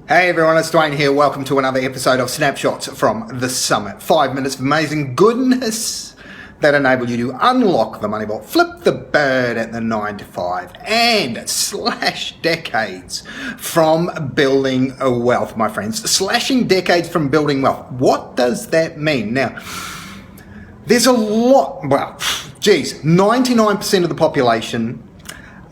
Hey everyone, it's Dwayne here. Welcome to another episode of Snapshots from the Summit. 5 minutes of amazing goodness that enable you to unlock the money vault, flip the bird at the 9 to 5, and slash decades from building a wealth, my friends. Slashing decades from building wealth. What does that mean? Now, there's a lot, 99% of the population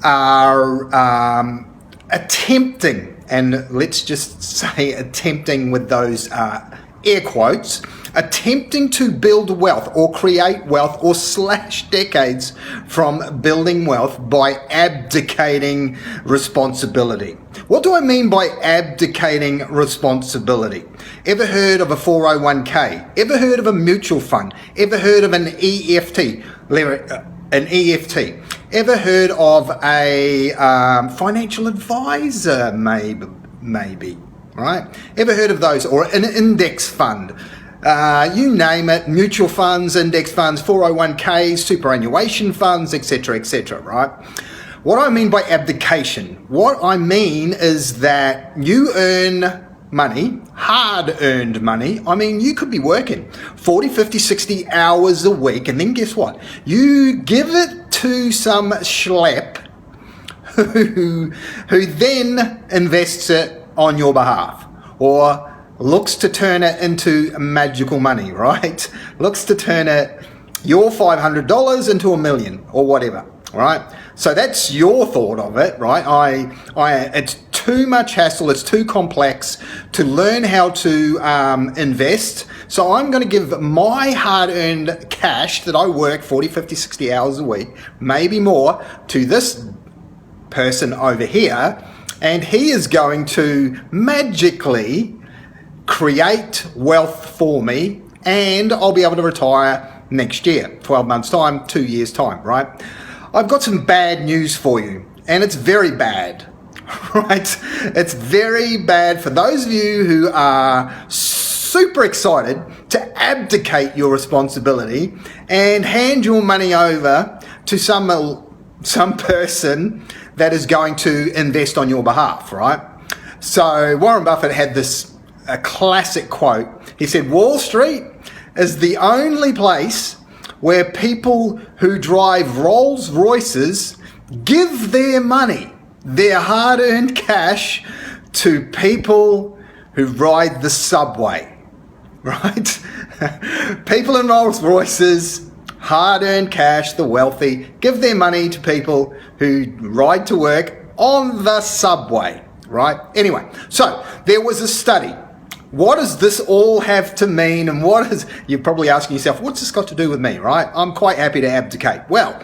are attempting, and let's just say attempting with those air quotes, attempting to build wealth or create wealth or slash decades from building wealth by abdicating responsibility. What do I mean by abdicating responsibility? Ever heard of a 401k? Ever heard of a mutual fund? Ever heard of an EFT? Ever heard of a financial advisor, maybe, right? Ever heard of those? Or an index fund? You name it, mutual funds, index funds, 401ks, superannuation funds, etc., right? What I mean by abdication, what I mean is that you earn money, hard-earned money. I mean, you could be working 40, 50, 60 hours a week, and then guess what? You give it to some schlep who then invests it on your behalf, or looks to turn it into magical money, right? Looks to turn your $500 into $1 million or whatever, right? So that's your thought of it, right? It's too much hassle, it's too complex to learn how to invest. So I'm going to give my hard-earned cash that I work 40, 50, 60 hours a week, maybe more, to this person over here, and he is going to magically create wealth for me, and I'll be able to retire next year, 12 months time, 2 years time, right? I've got some bad news for you, and it's very bad, right? It's very bad for those of you who are super excited to abdicate your responsibility and hand your money over to some person that is going to invest on your behalf, right? So Warren Buffett had a classic quote. He said, Wall Street is the only place where people who drive Rolls Royces give their money, their hard-earned cash, to people who ride the subway, right? People in Rolls Royces, hard-earned cash, the wealthy, give their money to people who ride to work on the subway, right? Anyway, so there was a study. What does this all have to mean? And you're probably asking yourself, what's this got to do with me, right? I'm quite happy to abdicate. Well,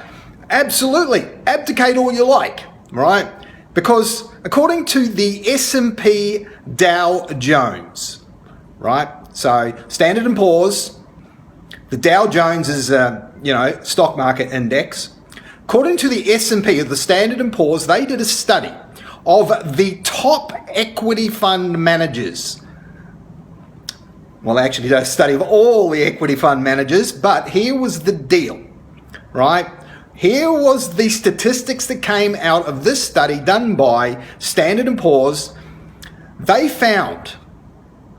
absolutely, abdicate all you like, right? Because according to the S&P Dow Jones, right? So Standard & Poor's, the Dow Jones is stock market index. According to the S&P, the Standard & Poor's, they did a study of the top equity fund managers. Well, they actually did a study of all the equity fund managers, but here was the deal, right? Here was the statistics that came out of this study done by Standard & Poor's. They found,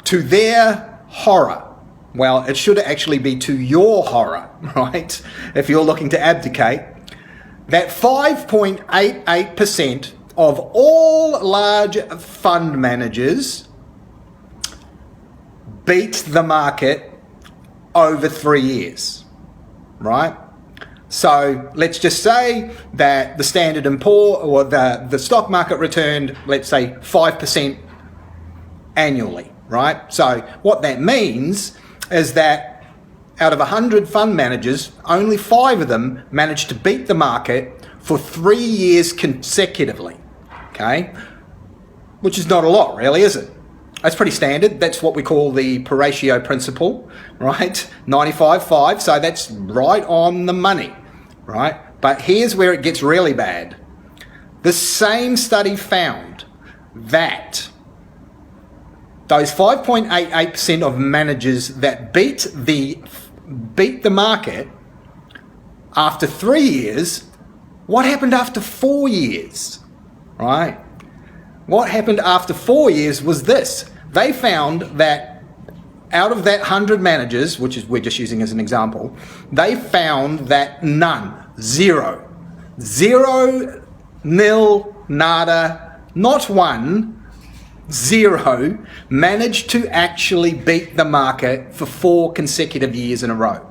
to their horror, well, it should actually be to your horror, right? If you're looking to abdicate, that 5.88% of all large fund managers beat the market over 3 years, right? So let's just say that the Standard & Poor, or the stock market returned, let's say 5% annually, right? So what that means is that out of 100 fund managers, only 5 of them managed to beat the market for 3 years consecutively, okay? Which is not a lot, really, is it? That's pretty standard. That's what we call the Pareto principle, right? 95-5, so that's right on the money, right? But here's where it gets really bad. The same study found that those 5.88% of managers that beat the market after 3 years, what happened after 4 years, right? What happened after 4 years was this. They found that out of that 100 managers, which is we're just using as an example, they found that none, zero, nil, nada, not one, zero, managed to actually beat the market for 4 consecutive years in a row.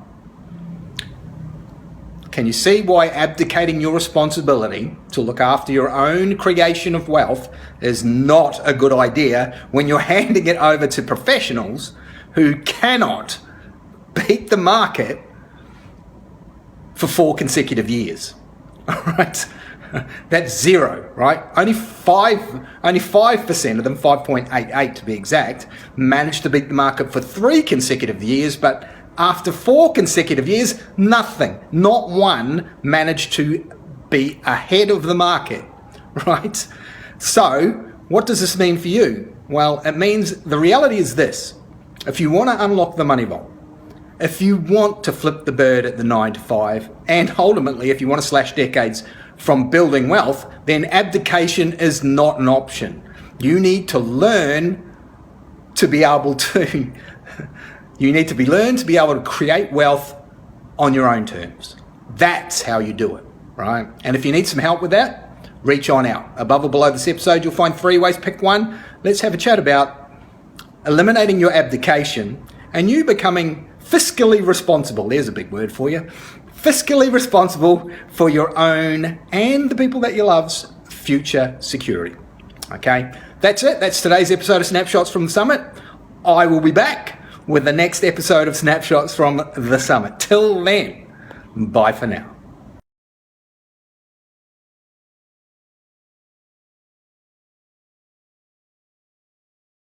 Can you see why abdicating your responsibility to look after your own creation of wealth is not a good idea when you're handing it over to professionals who cannot beat the market for 4 consecutive years? All right, that's zero, right? Only 5% of them, 5.88 to be exact, managed to beat the market for 3 consecutive years, but after 4 consecutive years, nothing, not one, managed to be ahead of the market, right? So, what does this mean for you? Well, it means the reality is this. If you want to unlock the money vault, if you want to flip the bird at the 9 to 5, and ultimately if you want to slash decades from building wealth, then abdication is not an option. You need to learn to be able to create wealth on your own terms. That's how you do it, right? And if you need some help with that, reach on out. Above or below this episode, you'll find 3 ways. Pick one. Let's have a chat about eliminating your abdication and you becoming fiscally responsible. There's a big word for you. Fiscally responsible for your own and the people that you love's future security. Okay, that's it. That's today's episode of Snapshots from the Summit. I will be back with the next episode of Snapshots from the Summit. Till then, bye for now.